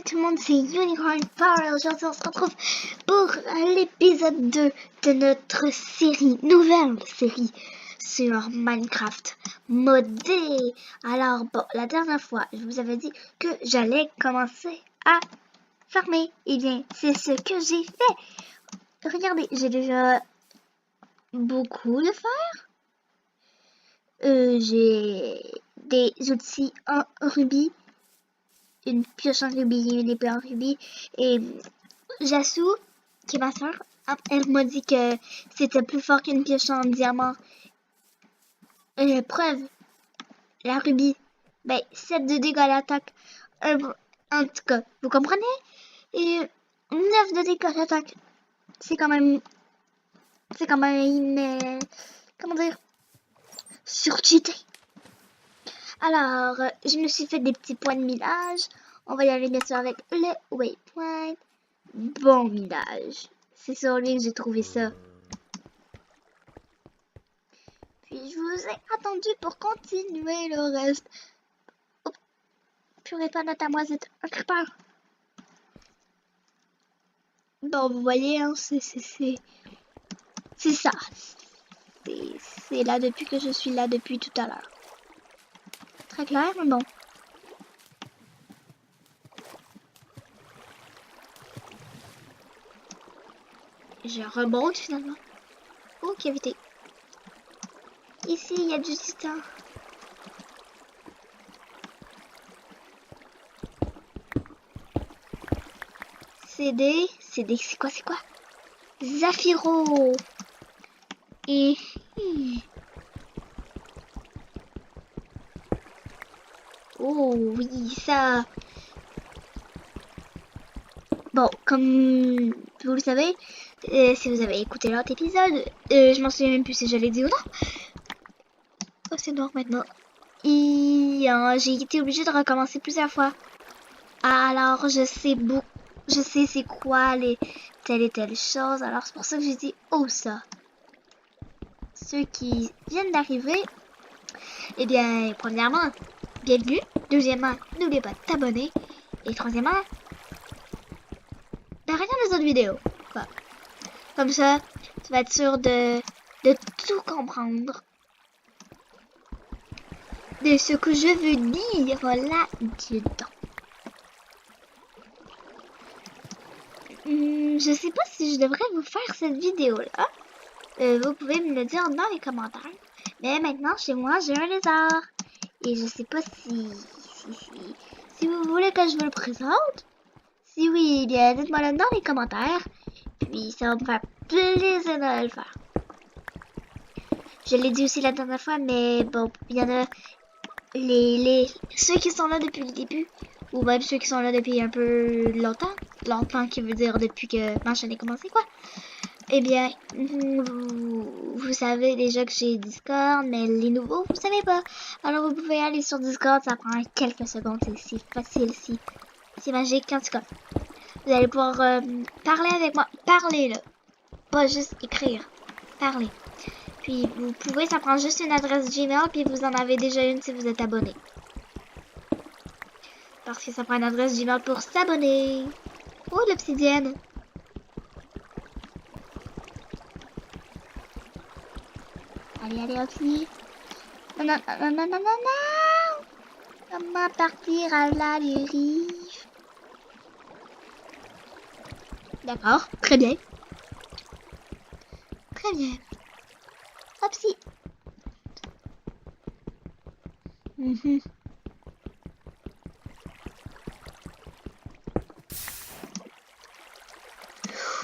tout le monde, c'est Unicorn Power. Aujourd'hui, on se retrouve pour l'épisode 2 de notre série, nouvelle série sur Minecraft modé. Alors, bon, la dernière fois, je vous avais dit que j'allais commencer à farmer. Eh bien, c'est ce que j'ai fait. Regardez, j'ai déjà beaucoup de fer. J'ai des outils en rubis. Une pioche en rubis, une épée en rubis. Et Jasu, qui est ma soeur, elle m'a dit que c'était plus fort qu'une pioche en diamant. Preuve, la rubis, ben, 7 de dégâts à l'attaque. En tout cas, vous comprenez? Et 9 de dégâts à l'attaque. C'est quand même, comment dire, surcheaté. Alors, je me suis fait des petits points de millage. On va y aller bien sûr avec le waypoint. Bon millage. C'est sur lui que j'ai trouvé ça. Puis je vous ai attendu pour continuer le reste. Oh, purée, pas notre amoisette. Un creeper. Bon, vous voyez, hein, c'est ça. C'est là depuis que je suis là depuis tout à l'heure. Très clair, mais bon. Je remonte finalement. Oh, cavité. Ici, il y a du titan. C'est quoi, Zafiro. Et... Oh oui, ça... Bon, comme vous le savez, si vous avez écouté l'autre épisode, je m'en souviens même plus si je l'ai dit ou non. Oh, c'est noir maintenant. J'ai été obligée de recommencer plusieurs fois. Alors, je sais c'est quoi les telle et telle chose. Alors, c'est pour ça que j'ai dit oh ça. Ceux qui viennent d'arriver, eh bien, premièrement, bienvenue. Deuxièmement, n'oubliez pas de t'abonner. Et troisièmement, rien des autres vidéos. Quoi. Comme ça, tu vas être sûr de tout comprendre. De ce que je veux dire là-dedans. Je sais pas si je devrais vous faire cette vidéo-là. Vous pouvez me le dire dans les commentaires. Mais maintenant, chez moi, j'ai un lézard. Et je sais pas si vous voulez que je vous le présente. Si oui, eh bien, dites-moi le dans les commentaires. Puis ça va me faire plaisir de le faire. Je l'ai dit aussi la dernière fois, mais bon, il y en a ceux qui sont là depuis le début, ou même ceux qui sont là depuis un peu longtemps qui veut dire depuis que ma chaîne a commencé, quoi. Eh bien, vous savez déjà que j'ai Discord, mais les nouveaux, vous savez pas. Alors vous pouvez aller sur Discord, ça prend quelques secondes, c'est facile, c'est magique, en tout cas. Vous allez pouvoir parler avec moi, parler là, pas juste écrire, parler. Puis vous pouvez, ça prend juste une adresse Gmail, puis vous en avez déjà une si vous êtes abonné. Parce que ça prend une adresse Gmail pour s'abonner. Oh, l'obsidienne. Allez, Oxy. Non. Comment partir à la dérive? D'accord, très bien. Très bien. Opsi.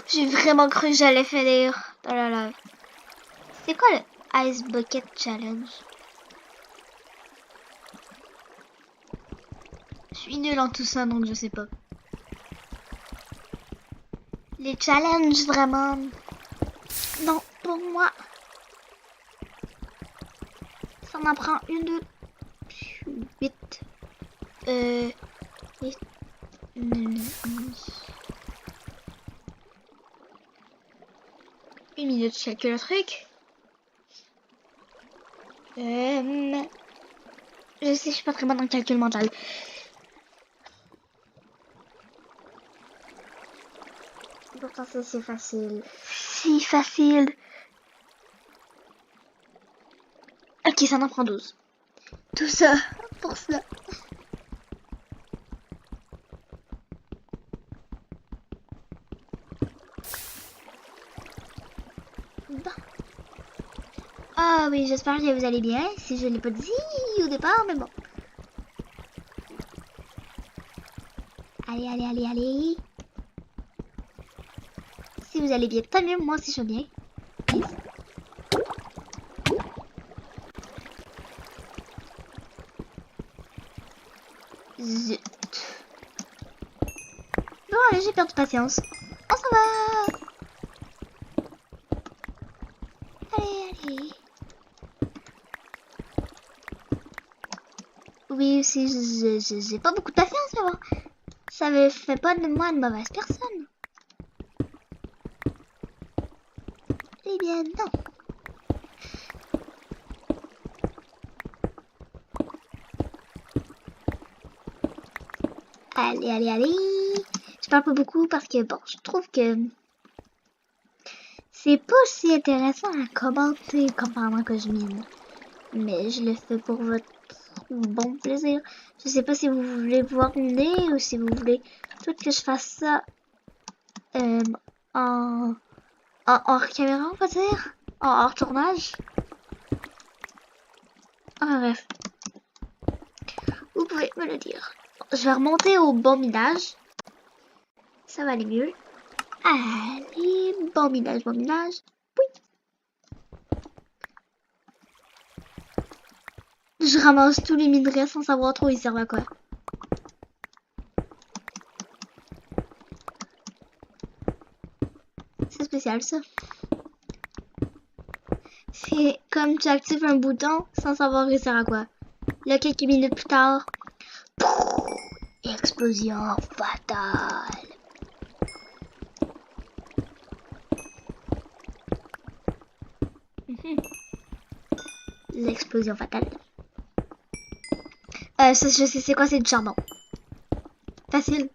J'ai vraiment cru que j'allais finir dans la lave. C'est quoi le Ice Bucket Challenge? Je suis nulle en tout ça, donc je sais pas. Les challenges, vraiment... Non, pour moi... Ça m'en prend 1, 2, 8... 8... 1 minute, je calcule le truc. Je sais, je suis pas très bonne en calcul mental. pourtant c'est si facile. Si facile. Ok, ça en prend 12. Tout ça pour ça. Bon. Ah oui, j'espère que vous allez bien. Si je ne l'ai pas dit au départ, mais bon. Allez, allez, allez, allez. Si vous allez bien, tant mieux, moi aussi je vais bien. Zut. Bon, allez, j'ai perdu patience. On s'en va. Allez, allez. Oui, aussi, j'ai pas beaucoup de patience, mais bon. Ça me fait pas de moi une mauvaise personne. Eh bien, non. Allez, allez, allez. Je parle pas beaucoup parce que, bon, je trouve que c'est pas si intéressant à commenter comme pendant que je mine. Mais je le fais pour votre bon plaisir. Je sais pas si vous voulez voir miner ou si vous voulez tout que je fasse ça en hors caméra, on va dire. En hors tournage. Enfin bref. Vous pouvez me le dire. Je vais remonter au bon minage. Ça va aller mieux. Allez, bon minage, bon minage. Oui. Je ramasse tous les minerais sans savoir trop ils servent à quoi. C'est spécial ça. C'est comme tu actives un bouton sans savoir il sert à quoi. Là, quelques minutes plus tard, explosion fatale. L'explosion fatale. Ça, je sais c'est quoi, c'est du charbon. Facile.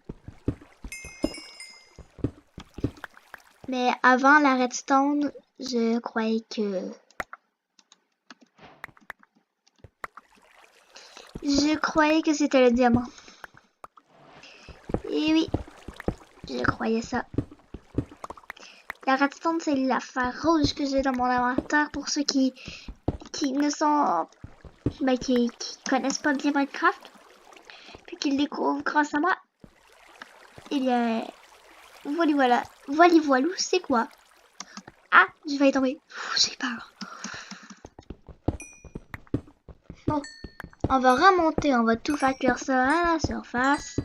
Mais avant la redstone, je croyais que... c'était le diamant. Et oui, je croyais ça. La redstone, c'est l'affaire rouge que j'ai dans mon inventaire pour ceux qui ne sont... qui connaissent pas bien Minecraft. Puis qui le découvrent grâce à moi. Eh bien... voilà. Voilou, c'est quoi? Ah, je vais y tomber. J'ai peur. Bon, on va remonter, on va tout faire cuire ça à la surface.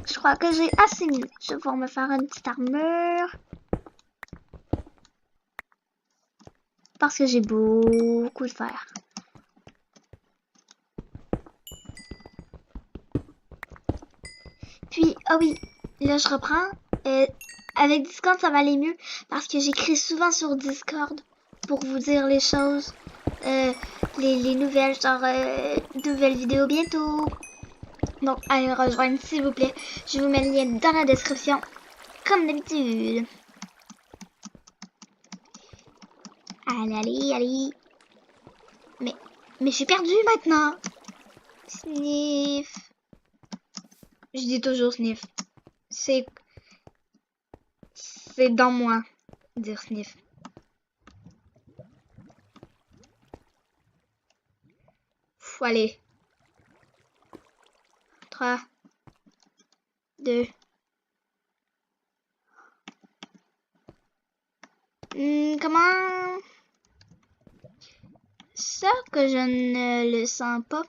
Je crois que j'ai assez mis. Je vais pouvoir me faire une petite armure. Parce que j'ai beaucoup de fer. Puis, ah oui, là je reprends. Avec Discord, ça va aller mieux. Parce que j'écris souvent sur Discord pour vous dire les choses. Les nouvelles, genre nouvelles vidéos bientôt. Donc, allez rejoindre s'il vous plaît. Je vous mets le lien dans la description. Comme d'habitude. Allez, allez, allez. Mais je suis perdue maintenant. Sniff. Je dis toujours sniff. C'est dans moi, dire sniff. Faut aller. 3, 2. Comment... Ça que je ne le sens pas.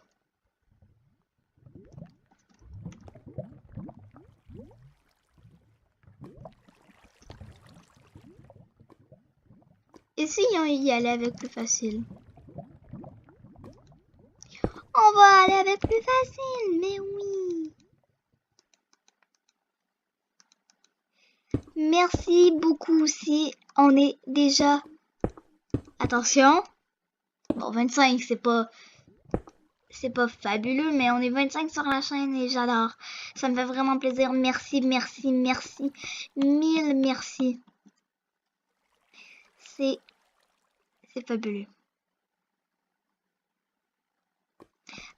Essayons d'y aller avec plus facile. On va aller avec plus facile, mais oui. Merci beaucoup aussi. On est déjà... Attention. Bon, 25, c'est pas c'est pas fabuleux, mais on est 25 sur la chaîne et j'adore. Ça me fait vraiment plaisir. Merci, merci, merci. Mille merci. C'est fabuleux.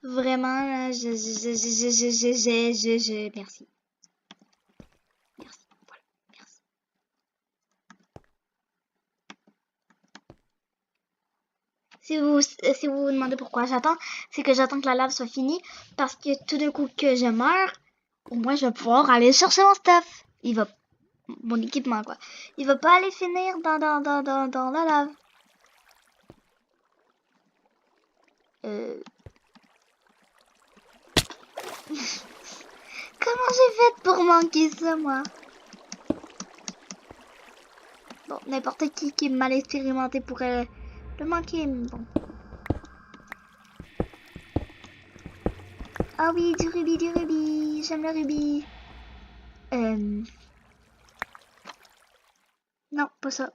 Vraiment, là, merci. Merci. Voilà, merci. Si vous vous demandez pourquoi j'attends, c'est que j'attends que la lave soit finie. Parce que tout d'un coup que je meurs, au moins je vais pouvoir aller chercher mon stuff. Mon équipement, quoi. Il va pas aller finir dans la lave. Comment j'ai fait pour manquer ça, moi? Bon, n'importe qui est mal expérimenté pourrait le manquer, mais bon. Ah oui, du rubis. J'aime le rubis. Non, pas ça.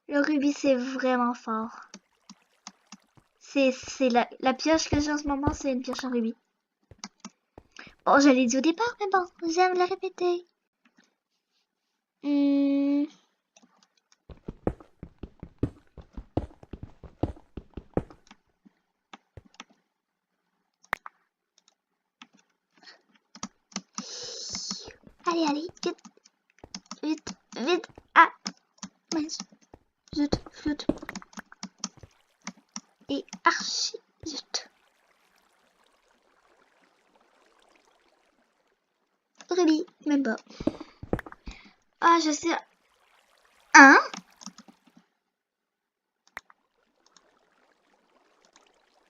Le rubis, c'est vraiment fort. C'est la pioche que j'ai en ce moment, c'est une pioche en rubis. Bon, je l'ai dit au départ, mais bon, j'aime le répéter. Allez, vite. Ah, mince. Zut, flûte. Et archi, zut. Rubis, même pas. Ah, je sais. Hein?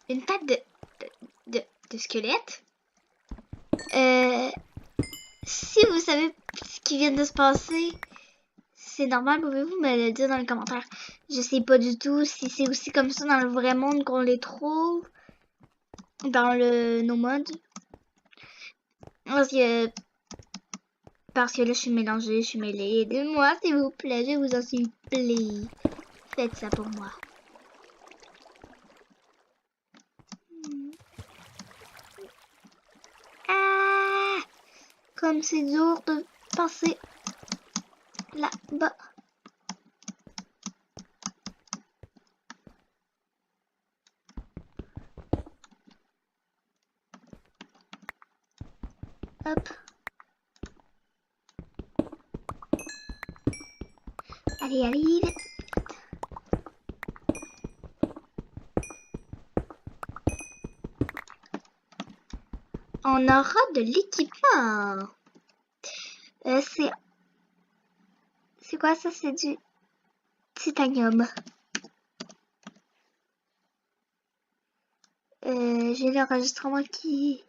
Une patte de squelette? Si vous savez ce qui vient de se passer, c'est normal, pouvez-vous me le dire dans les commentaires? Je sais pas du tout si c'est aussi comme ça dans le vrai monde qu'on les trouve. Dans le no mode. Parce que là, je suis mélangée, je suis mêlée. Aidez-moi, s'il vous plaît, je vous en supplie. Faites ça pour moi. Ah! Comme c'est dur de passer là-bas. Hop. Allez, vite. On aura de l'équipement. C'est quoi ça? C'est du titanium. J'ai l'enregistrement qui...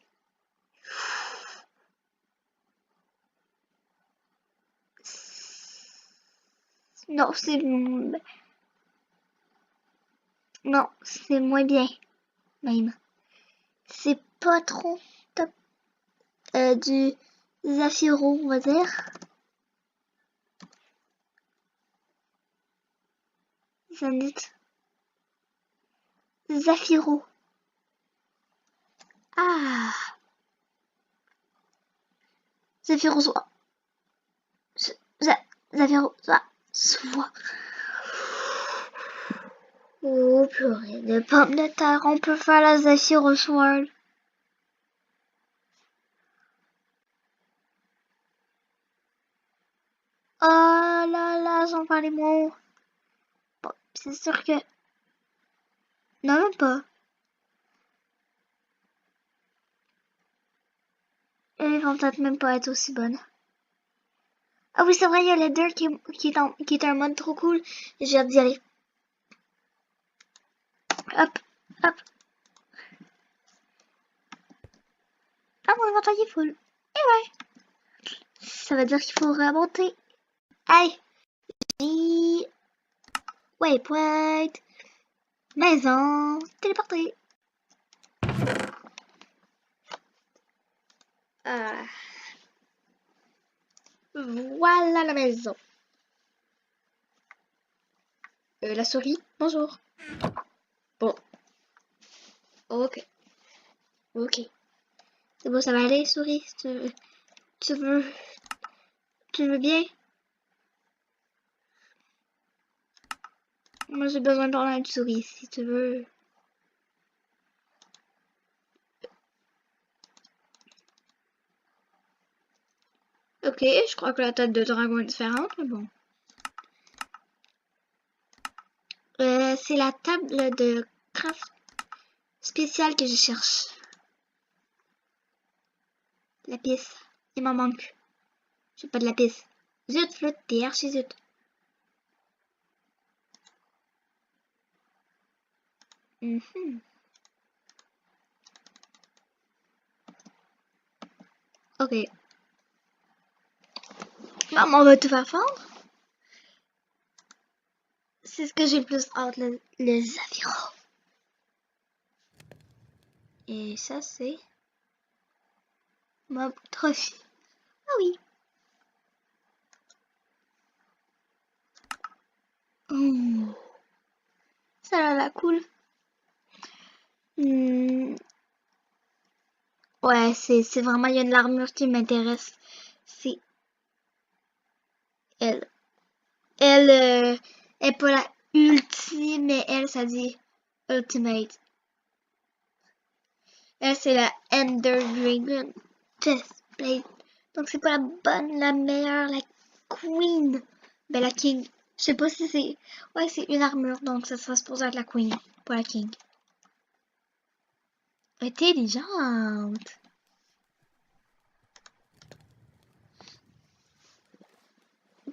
Non, Non, c'est moins bien, même. C'est pas trop top. Du Zafiro, on va dire. Zenith. Zafiro. Ah. Zafiro soit. Zafiro soit. Oh purée, des pommes de terre, on peut faire la Zafiro Sword. Oh là, j'en parle les mots. Bon, c'est sûr que... Non, même pas. Elles vont peut-être même pas être aussi bonnes. Ah oui, c'est vrai, il y a le Dirt qui est un mode trop cool. J'ai hâte d'y aller. Hop. Ah, mon inventaire est full. Et ouais. Ça veut dire qu'il faut remonter. Allez. Waypoint. Maison. Téléporter. Voilà la maison. La souris, bonjour. Bon. Ok. Ok. C'est bon, ça va aller, souris. Tu veux, tu veux bien? Moi, j'ai besoin de parler à une souris, si tu veux. Ok, je crois que la tête de dragon est différente, mais bon. C'est la table de craft spéciale que je cherche. La pièce. Il m'en manque. J'ai pas de la pièce. Zut, flûte, t'es archi zut. Ok. Maman va tout faire fondre. C'est ce que j'ai le plus hâte, le Zafiro. Et ça, c'est ma trophée. Ah oui. Oh, ça a l'air cool. Ouais, c'est vraiment, il y a de l'armure qui m'intéresse. C'est elle. Elle est pas la ultime, mais elle, ça dit ultimate. Elle, c'est la Ender Dragon Chestplate. Donc, c'est pas la bonne, la meilleure, la Queen. Ben, la King. Je sais pas si c'est... Ouais, c'est une armure, donc ça sera supposé être la Queen, pas la King. Intelligente.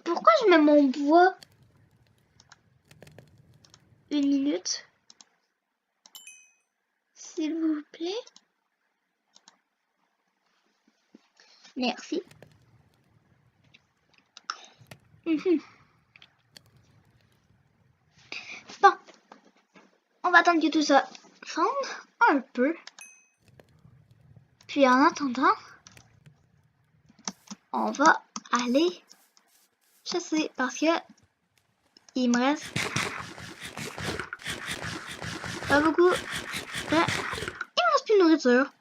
Pourquoi je mets mon bois? Une minute. S'il vous plaît. Merci. Bon, on va attendre que tout ça fonde un peu. Puis en attendant, on va aller chasser parce que il me reste pas beaucoup. Il me reste plus de nourriture.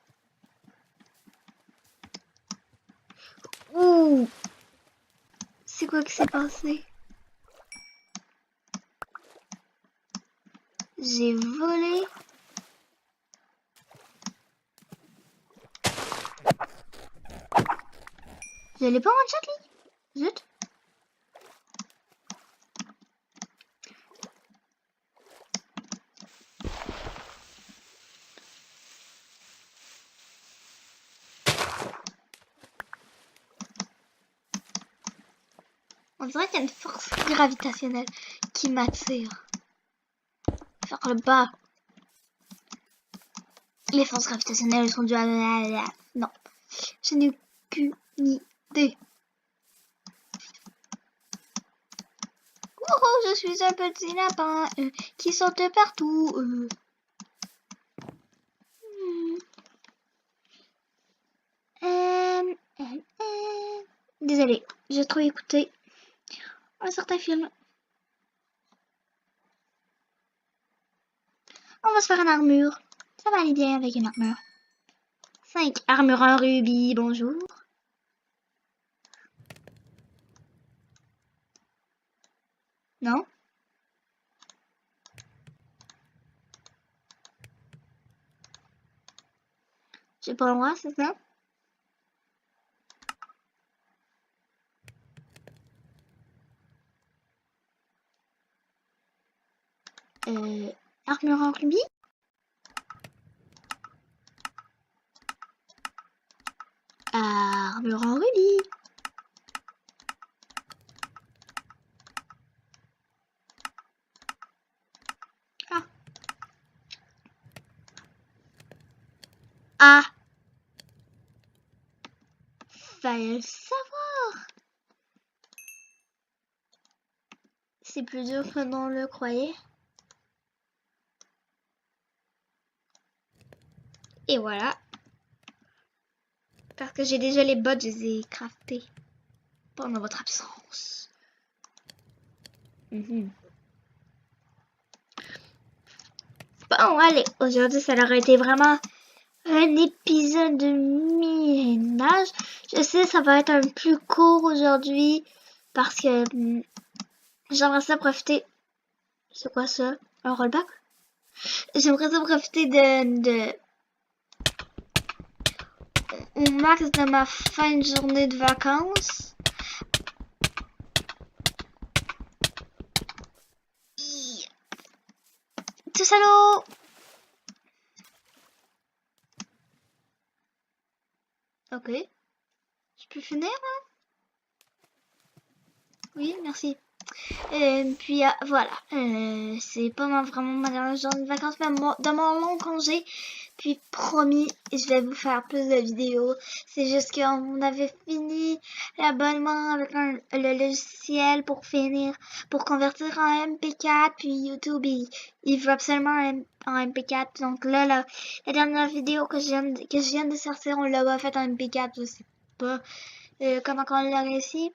Ouh! C'est quoi qui s'est passé? J'ai volé. Je l'ai pas one-shot, lui? Zut. On dirait qu'il y a une force gravitationnelle qui m'attire. Vers le bas. Les forces gravitationnelles sont dues à... Non. Je n'ai aucune idée. Oh, je suis un petit lapin qui saute partout. Désolée, j'ai trop écouté un certain film. On va se faire une armure. Ça va aller bien avec une armure. 5 armure en rubis, bonjour. Non? J'ai pas le droit, c'est ça? Armure en rubis? Armure en rubis. Ah. Ah. Fallait le savoir. C'est plus dur que l'on le croyait. Et voilà. Parce que j'ai déjà les bottes, je les ai craftées pendant votre absence. Bon, Bon, allez, aujourd'hui, ça aurait été vraiment un épisode de ménage. Je sais, ça va être un plus court aujourd'hui parce que j'aimerais ça profiter. C'est quoi ça? Un rollback? J'aimerais ça profiter au max de ma fin de journée de vacances. Tout salaud! Ok. Je peux finir là? Oui, merci. Puis voilà, c'est pas vraiment ma dernière journée de vacances, mais dans mon long congé. Puis promis, je vais vous faire plus de vidéos. C'est juste qu'on avait fini l'abonnement avec le logiciel pour finir, pour convertir en MP4. Puis YouTube, il veut absolument en MP4. Donc là, la dernière vidéo que je viens de sortir, on l'a pas fait en MP4. Je sais pas comment on l'a réussi.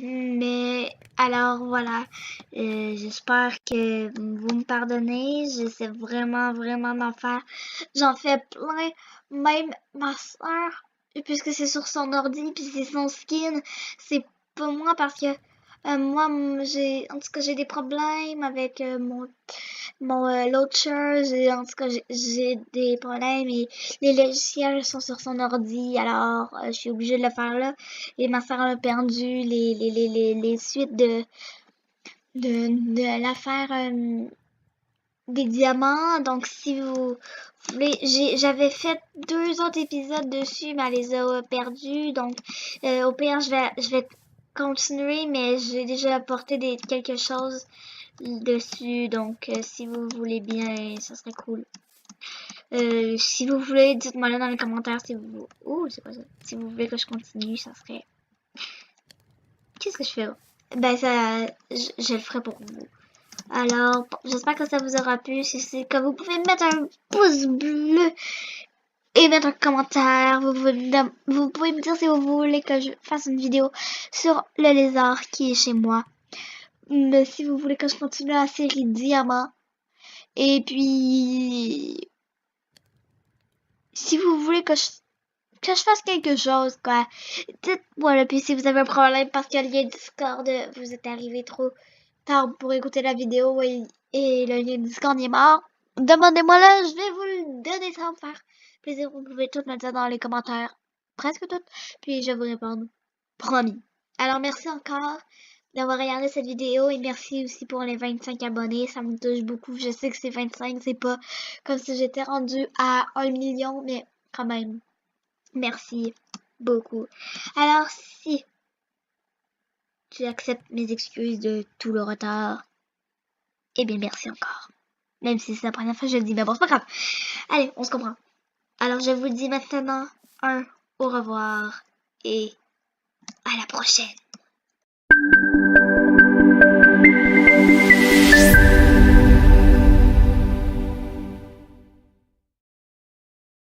Mais alors voilà, j'espère que vous me pardonnez. J'essaie vraiment d'en faire. J'en fais plein, même ma soeur, puisque c'est sur son ordi, puis c'est son skin. C'est pas moi parce que moi, en tout cas, j'ai des problèmes avec mon launcher. En tout cas, j'ai des problèmes et les logiciels sont sur son ordi, alors je suis obligée de le faire là. Et ma soeur a perdu les suites de l'affaire des diamants. Donc si vous voulez, j'avais fait 2 autres épisodes dessus, mais elle les a perdus. Donc au pire, je vais continuer, mais j'ai déjà apporté quelque chose dessus. Donc si vous voulez bien, ça serait cool. Si vous voulez, dites-moi là dans les commentaires si vous... Ouh, c'est quoi ça? Si vous voulez que je continue, ça serait... Qu'est-ce que je fais là? Ben ça, je le ferai pour vous. Alors, j'espère que ça vous aura plu. Si c'est que vous pouvez mettre un pouce bleu et mettre un commentaire. Vous pouvez me dire si vous voulez que je fasse une vidéo sur le lézard qui est chez moi. Mais si vous voulez que je continue la série Diamant. Et puis... Si vous voulez que je fasse quelque chose, quoi. Dites-moi là, puis si vous avez un problème parce que le lien Discord, vous êtes arrivé trop tard pour écouter la vidéo et le lien Discord est mort, demandez-moi là, je vais vous le donner sans me faire plaisir. Vous pouvez tout me dire dans les commentaires, presque tout, puis je vais vous répondre. Promis. Alors merci encore d'avoir regardé cette vidéo et merci aussi pour les 25 abonnés, ça me touche beaucoup. Je sais que c'est 25, c'est pas comme si j'étais rendue à 1 million, mais quand même. Merci beaucoup. Alors, si tu acceptes mes excuses de tout le retard, eh bien, merci encore. Même si c'est la première fois que je le dis, mais bon, c'est pas grave. Allez, on se comprend. Alors, je vous dis maintenant au revoir et à la prochaine.